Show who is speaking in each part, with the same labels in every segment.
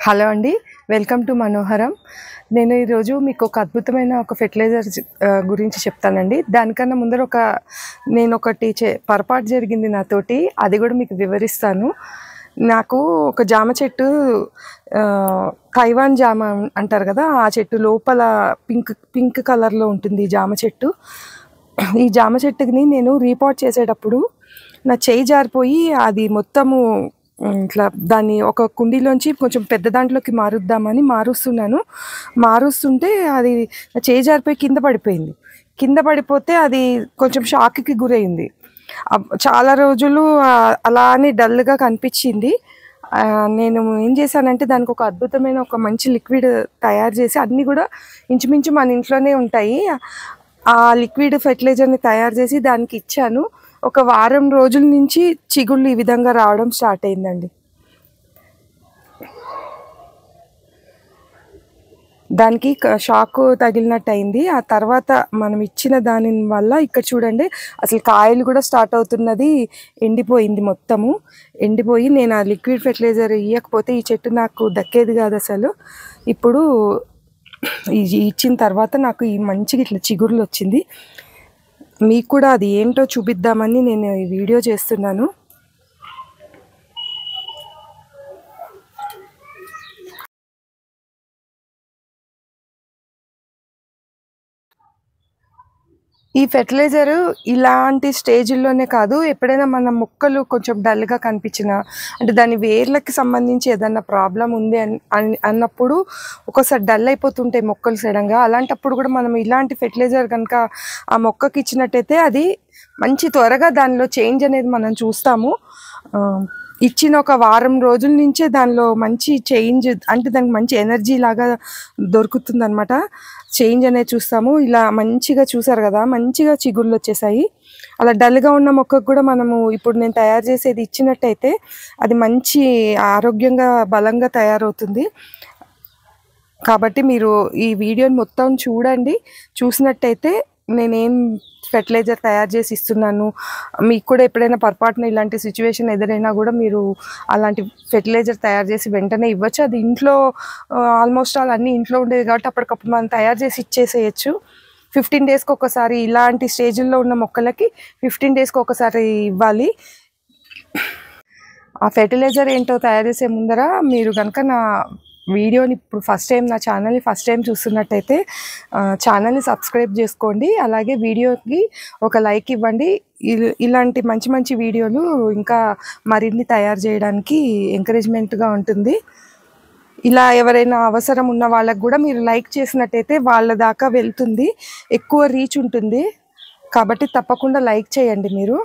Speaker 1: Hello అండి, welcome to మనోహరం. నేను ఈరోజు మీకు ఒక అద్భుతమైన ఒక ఫెర్టిలైజర్ గురించి చెప్తానండి. దానికన్నా ముందర నేను ఒకటి పొరపాటు జరిగింది నాతోటి, అది కూడా మీకు వివరిస్తాను. నాకు ఒక జామ చెట్టు, తైవాన్ జామ అంటారు కదా, ఆ చెట్టు లోపల పింక్ కలర్లో ఉంటుంది ఈ జామ చెట్టు. ఈ జామ చెట్టుని నేను రీపాట్ చేసేటప్పుడు నా చేయి జారిపోయి అది మొత్తము ఇట్లా దాన్ని ఒక కుండీలోంచి కొంచెం పెద్ద దాంట్లోకి మారుద్దామని మారుస్తుంటే అది చేయి జారిపోయి కింద పడిపోయింది. కింద పడిపోతే అది కొంచెం షాక్కి గురైంది. చాలా రోజులు అలానే డల్గా కనిపించింది. నేను ఏం చేశానంటే దానికి ఒక అద్భుతమైన ఒక మంచి లిక్విడ్ తయారు చేసి, అన్నీ కూడా ఇంచుమించు మన ఇంట్లోనే ఉంటాయి, ఆ లిక్విడ్ ఫెర్టిలైజర్ని తయారు చేసి దానికి ఇచ్చాను. ఒక వారం రోజుల నుంచి చిగుళ్ళు ఈ విధంగా రావడం స్టార్ట్ అయిందండి. దానికి షాక్ తగిలినట్టు అయింది. ఆ తర్వాత మనం ఇచ్చిన దాని వల్ల ఇక్కడ చూడండి, అసలు కాయలు కూడా స్టార్ట్ అవుతున్నది. ఎండిపోయింది, మొత్తము ఎండిపోయి నేను ఆ లిక్విడ్ ఫెర్టిలైజర్ ఇవ్వకపోతే ఈ చెట్టు నాకు దక్కేది కాదు అసలు. ఇప్పుడు ఇచ్చిన తర్వాత నాకు ఈ మంచిగా ఇట్లా చిగురులు వచ్చింది. మీకు కూడా అది ఏంటో చూపిద్దామని నేను ఈ వీడియో చేస్తున్నాను. ఈ ఫెర్టిలైజర్ ఇలాంటి స్టేజ్లోనే కాదు, ఎప్పుడైనా మన మొక్కలు కొంచెం డల్గా కనిపించినా, అంటే దాని వేర్లకి సంబంధించి ఏదన్నా ప్రాబ్లం ఉంది అన్నప్పుడు ఒక్కోసారి డల్ అయిపోతుంటాయి మొక్కలు సడన్గా. అలాంటప్పుడు కూడా మనం ఇలాంటి ఫెర్టిలైజర్ కనుక ఆ మొక్కకి ఇచ్చినట్టయితే అది మంచి త్వరగా దానిలో చేంజ్ అనేది మనం చూస్తాము. ఇచ్చిన ఒక వారం రోజుల నుంచే దానిలో మంచి చేంజ్, అంటే దానికి మంచి ఎనర్జీ లాగా దొరుకుతుంది అనమాట. చేంజ్ అనేది చూస్తాము. ఇలా మంచిగా చూసారు కదా, మంచిగా చిగుళ్ళు వచ్చేసాయి. అలా డల్గా ఉన్న మొక్కకు కూడా మనము ఇప్పుడు నేను తయారు చేసేది ఇచ్చినట్టయితే అది మంచి ఆరోగ్యంగా బలంగా తయారవుతుంది. కాబట్టి మీరు ఈ వీడియోని మొత్తం చూడండి. చూసినట్టయితే నేనేం ఫెర్టిలైజర్ తయారు చేసి ఇస్తున్నాను, మీకు కూడా ఎప్పుడైనా పొరపాటున ఇలాంటి సిచ్యువేషన్ ఎదురైనా కూడా మీరు అలాంటి ఫెర్టిలైజర్ తయారు చేసి వెంటనే ఇవ్వచ్చు. అది ఇంట్లో ఆల్మోస్ట్ ఆల్ అన్నీ ఇంట్లో ఉండేది కాబట్టి అప్పటికప్పుడు మనం తయారు చేసి ఇచ్చేసేయచ్చు. 15 డేస్కి ఒకసారి ఇలాంటి స్టేజ్లో ఉన్న మొక్కలకి 15 డేస్కి ఒకసారి ఇవ్వాలి. ఆ ఫెర్టిలైజర్ ఏంటో తయారు చేసే ముందర మీరు కనుక నా వీడియోని ఇప్పుడు నా ఛానల్ని ఫస్ట్ టైం చూస్తున్నట్టయితే ఛానల్ని సబ్స్క్రైబ్ చేసుకోండి. అలాగే వీడియోకి ఒక లైక్ ఇవ్వండి. ఇలాంటి మంచి మంచి వీడియోలు ఇంకా మరిన్ని తయారు చేయడానికి ఎంకరేజ్మెంట్గా ఉంటుంది. ఇలా ఎవరైనా అవసరం ఉన్న వాళ్ళకు కూడా మీరు లైక్ చేసినట్టయితే వాళ్ళ దాకా వెళ్తుంది, ఎక్కువ రీచ్ ఉంటుంది. కాబట్టి తప్పకుండా లైక్ చేయండి మీరు.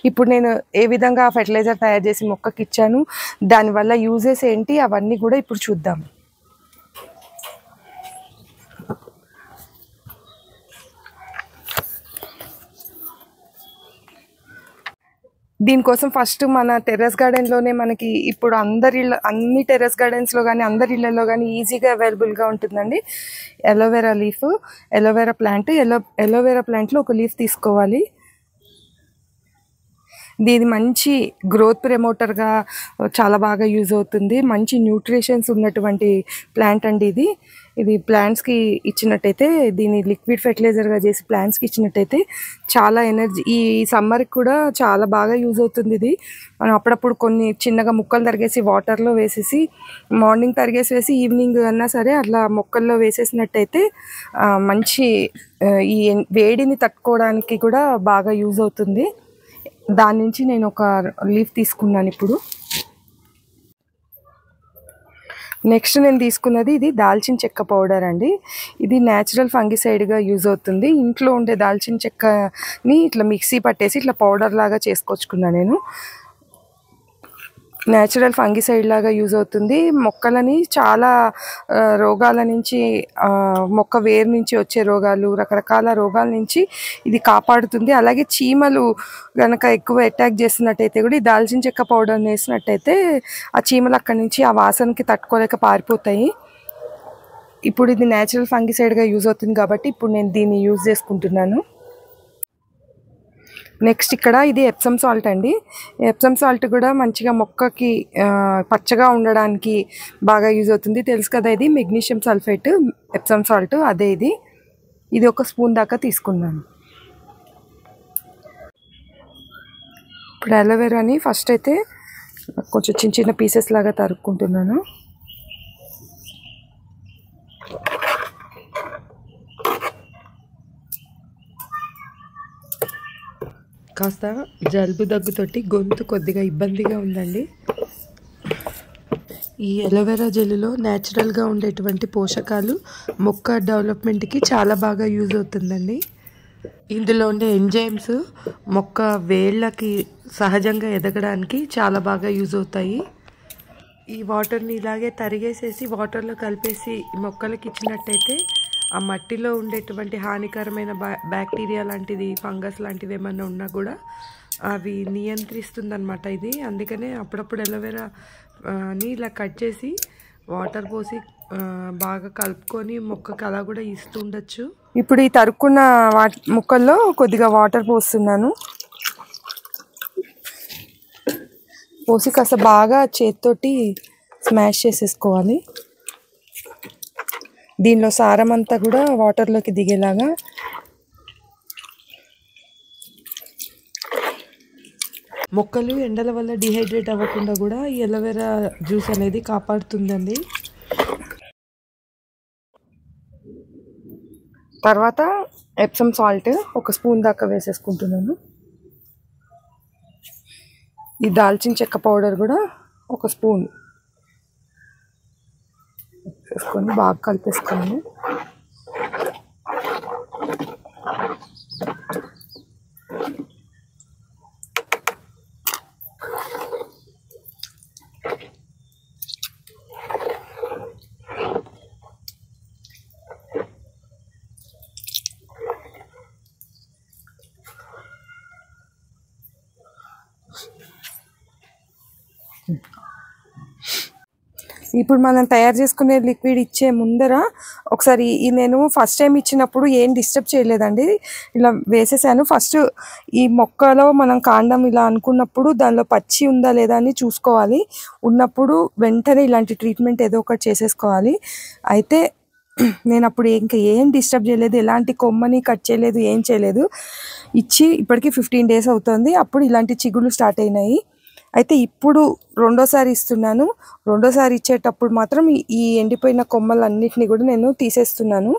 Speaker 1: ఇప్పుడు నేను ఏ విధంగా ఫెర్టిలైజర్ తయారు చేసి మొక్కకి ఇచ్చాను, దానివల్ల యూజెస్ ఏంటి, అవన్నీ కూడా ఇప్పుడు చూద్దాం. దీనికోసం ఫస్ట్ మన టెర్రస్ గార్డెన్లోనే మనకి ఇప్పుడు అన్ని టెర్రస్ గార్డెన్స్లో కానీ అందరి ఇళ్లలో కానీ ఈజీగా అవైలబుల్గా ఉంటుందండి ఎలోవెరా ప్లాంట్. ఎలోవెరా ప్లాంట్లో ఒక లీఫ్ తీసుకోవాలి. దీని మంచి గ్రోత్ ప్రమోటర్గా చాలా బాగా యూజ్ అవుతుంది. మంచి న్యూట్రిషన్స్ ఉన్నటువంటి ప్లాంట్ అండి ఇది ప్లాంట్స్కి ఇచ్చినట్టయితే, దీన్ని లిక్విడ్ ఫెర్టిలైజర్గా చేసి ప్లాంట్స్కి ఇచ్చినట్టయితే చాలా ఎనర్జీ, ఈ సమ్మర్కి కూడా చాలా బాగా యూజ్ అవుతుంది. ఇది మనం అప్పుడప్పుడు కొన్ని చిన్నగా ముక్కలు తరిగేసి వాటర్లో వేసేసి, మార్నింగ్ తరిగేసి వేసి ఈవినింగ్ అన్నా సరే అట్లా మొక్కల్లో వేసేసినట్టయితే మంచి ఈ వేడిని తట్టుకోవడానికి కూడా బాగా యూజ్ అవుతుంది. దాని నుంచి నేను ఒక లీఫ్ తీసుకున్నాను. ఇప్పుడు నెక్స్ట్ నేను తీసుకున్నది ఇది దాల్చిన చెక్క పౌడర్ అండి. ఇది న్యాచురల్ ఫంగిసైడ్గా యూజ్ అవుతుంది. ఇంట్లో ఉండే దాల్చిన చెక్కని ఇట్లా మిక్సీ పట్టేసి ఇట్లా పౌడర్ లాగా చేసుకొచ్చుకున్నా నేను. న్యాచురల్ ఫంగిసైడ్ లాగా యూజ్ అవుతుంది. మొక్కలని చాలా రోగాల నుంచి, మొక్క వేరు నుంచి వచ్చే రోగాలు, రకరకాల రోగాల నుంచి ఇది కాపాడుతుంది. అలాగే చీమలు కనుక ఎక్కువ అటాక్ చేస్తున్నట్టయితే కూడా ఈ దాల్చిన చెక్క పౌడర్ని వేసినట్టయితే ఆ చీమలు అక్కడి నుంచి ఆ వాసనకి తట్టుకోలేక పారిపోతాయి. ఇప్పుడు ఇది న్యాచురల్ ఫంగిసైడ్గా యూజ్ అవుతుంది కాబట్టి ఇప్పుడు నేను దీన్ని యూజ్ చేసుకుంటున్నాను. నెక్స్ట్ ఇక్కడ ఇది ఎప్సమ్ సాల్ట్ అండి. ఎప్సమ్ సాల్ట్ కూడా మంచిగా మొక్కకి పచ్చగా ఉండడానికి బాగా యూజ్ అవుతుంది. తెలుసు కదా, ఇది మెగ్నీషియం సల్ఫేట్ ఎప్సమ్ సాల్ట్, అదే ఇది 1 స్పూన్ దాకా తీసుకున్నాను. ఇప్పుడు అలోవెరాని ఫస్ట్ అయితే కొంచెం చిన్న చిన్న పీసెస్ లాగా తరుక్కుంటున్నాను. కాస్త జలుబు దగ్గుతోటి గొంతు కొద్దిగా ఇబ్బందిగా ఉందండి. ఈ అలోవెరా జెల్లో న్యాచురల్గా ఉండేటువంటి పోషకాలు మొక్క డెవలప్మెంట్కి చాలా బాగా యూజ్ అవుతుందండి. ఇందులో ఉండే ఎంజైమ్స్ మొక్క వేళ్ళకి సహజంగా ఎదగడానికి చాలా బాగా యూజ్ అవుతాయి. ఈ వాటర్ని ఇలాగే తరిగేసేసి వాటర్లో కలిపేసి మొక్కలకి ఇచ్చినట్టయితే ఆ మట్టిలో ఉండేటువంటి హానికరమైన బ్యాక్టీరియా లాంటిది, ఫంగస్ లాంటివి ఏమన్నా ఉన్నా కూడా అవి నియంత్రిస్తుందన్నమాట ఇది. అందుకనే అప్పుడప్పుడు అలోవెరాని ఇలా కట్ చేసి వాటర్ పోసి బాగా కలుపుకొని మొక్కకి అలా కూడా ఇస్తూ ఉండొచ్చు. ఇప్పుడు ఈ తరుక్కున్న ముక్కల్లో కొద్దిగా వాటర్ పోస్తున్నాను. పోసి కాస్త బాగా చేతితోటి స్మాష్ చేసేసుకోవాలి. దీనిలో సారం అంతా కూడా వాటర్లోకి దిగేలాగా. మొక్కలు ఎండల వల్ల డిహైడ్రేట్ అవ్వకుండా కూడా ఈ అలోవెరా జ్యూస్ అనేది కాపాడుతుందండి. తర్వాత ఎప్సమ్ సాల్ట్ 1 స్పూన్ దాకా వేసేసుకుంటున్నాను. ఈ దాల్చిన చెక్క పౌడర్ కూడా 1 స్పూన్ వేసుకొని బాగా కలిపేసుకోండి. ఇప్పుడు మనం తయారు చేసుకునే లిక్విడ్ ఇచ్చే ముందర ఒకసారి నేను ఫస్ట్ టైం ఇచ్చినప్పుడు ఏం డిస్టర్బ్ చేయలేదండి, ఇలా వేసేసాను. ఫస్ట్ ఈ మొక్కలో మనం కాండం ఇలా అనుకున్నప్పుడు దానిలో పచ్చి ఉందా లేదా అని చూసుకోవాలి. ఉన్నప్పుడు వెంటనే ఇలాంటి ట్రీట్మెంట్ ఏదో ఒకటి చేసేసుకోవాలి. అయితే నేను అప్పుడు ఇంకా ఏం డిస్టర్బ్ చేయలేదు, ఎలాంటి కొమ్మని కట్ చేయలేదు, ఏం చేయలేదు. ఇచ్చి ఇప్పటికీ 15 days అవుతుంది. అప్పుడు ఇలాంటి చిగుళ్ళు స్టార్ట్ అయినాయి. అయితే ఇప్పుడు రెండోసారి ఇస్తున్నాను. రెండోసారి ఇచ్చేటప్పుడు మాత్రం ఈ ఎండిపోయిన కొమ్మలన్నిటిని కూడా నేను తీసేస్తున్నాను.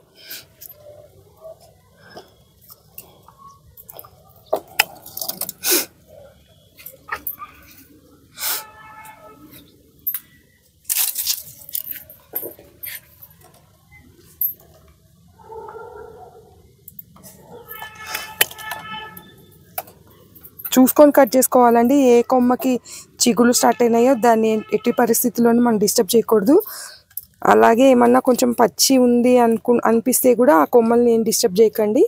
Speaker 1: చూసుకొని కట్ చేసుకోవాలండి. ఏ కొమ్మకి చిగులు స్టార్ట్ అయినాయో దాన్ని ఎట్టి పరిస్థితుల్లోనూ మనం డిస్టర్బ్ చేయకూడదు. అలాగే ఏమన్నా కొంచెం పచ్చి ఉంది అనిపిస్తే కూడా ఆ కొమ్మల్ని ఏం డిస్టర్బ్ చేయకండి.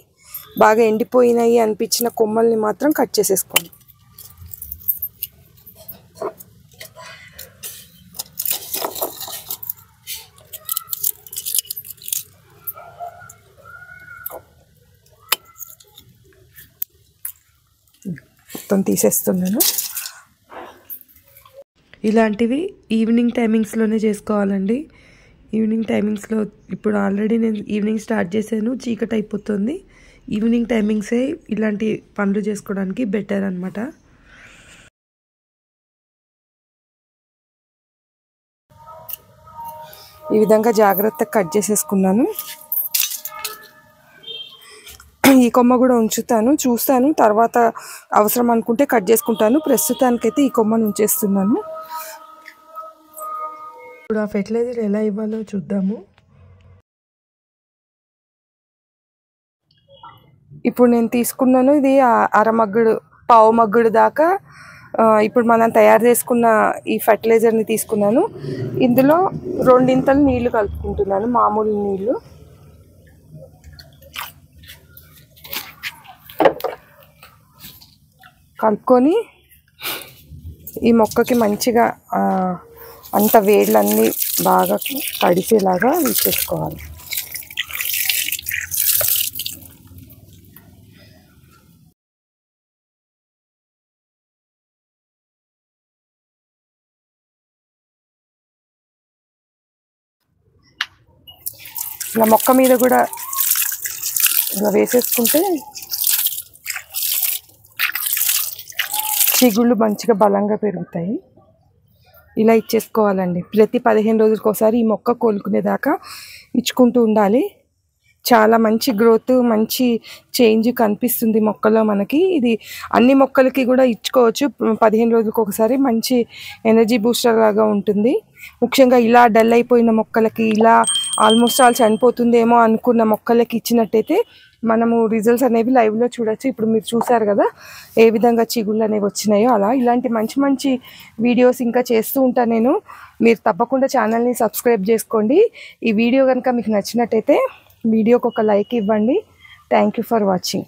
Speaker 1: బాగా ఎండిపోయినాయి అనిపించిన కొమ్మల్ని మాత్రం కట్ చేసేసుకోండి. మొత్తం తీసేస్తున్నాను. ఇలాంటివి ఈవినింగ్ టైమింగ్స్లోనే చేసుకోవాలండి. ఈవినింగ్ టైమింగ్స్లో ఇప్పుడు ఆల్రెడీ నేను ఈవినింగ్ స్టార్ట్ చేశాను, చీకటి అయిపోతుంది. ఈవినింగ్ టైమింగ్సే ఇలాంటి పనులు చేసుకోవడానికి బెటర్ అన్నమాట. ఈ విధంగా జాగ్రత్తగా కట్ చేసేసుకున్నాను. ఈ కొమ్మ కూడా ఉంచుతాను, చూస్తాను, తర్వాత అవసరం అనుకుంటే కట్ చేసుకుంటాను. ప్రస్తుతానికైతే ఈ కొమ్మను ఉంచేస్తున్నాను. ఇప్పుడు ఆ ఫెర్టిలైజర్ ఎలా ఇవ్వాలో చూద్దాము. ఇప్పుడు నేను తీసుకున్నాను, ఇది పావు మగ్గుడు దాకా ఇప్పుడు మనం తయారు చేసుకున్న ఈ ఫెర్టిలైజర్ని తీసుకున్నాను. ఇందులో 2 నీళ్లు కలుపుకుంటున్నాను, మామూలు నీళ్లు. కలుపుకొని ఈ మొక్కకి మంచిగా అంత వేళ్ళన్నీ బాగా తడిసేలాగా తీసేసుకోవాలి. ఇలా మొక్క మీద కూడా ఇలా వేసేసుకుంటే చిగుళ్ళు మంచిగా బలంగా పెరుగుతాయి. ఇలా ఇచ్చేసుకోవాలండి. ప్రతి 15 రోజులకు ఒకసారి ఈ మొక్క కోలుకునేదాకా ఇచ్చుకుంటూ ఉండాలి. చాలా మంచి గ్రోత్, మంచి చేంజ్ కనిపిస్తుంది మొక్కలో మనకి. ఇది అన్ని మొక్కలకి కూడా ఇచ్చుకోవచ్చు. 15 రోజులకు ఒకసారి మంచి ఎనర్జీ బూస్టర్ లాగా ఉంటుంది. ముఖ్యంగా ఇలా డల్ అయిపోయిన మొక్కలకి, ఇలా ఆల్మోస్ట్ ఆల్ చనిపోతుందేమో అనుకున్న మొక్కలకి ఇచ్చినట్టయితే మనము రిజల్ట్స్ అనేవి లైవ్లో చూడొచ్చు. ఇప్పుడు మీరు చూసారు కదా ఏ విధంగా చిగుళ్ళు అనేవి వచ్చినాయో. అలా ఇలాంటి మంచి మంచి వీడియోస్ ఇంకా చేస్తూ ఉంటాను నేను. మీరు తప్పకుండా ఛానల్ని సబ్స్క్రైబ్ చేసుకోండి. ఈ వీడియో కనుక మీకు నచ్చినట్టయితే వీడియోకి ఒక లైక్ ఇవ్వండి. Thank you for watching.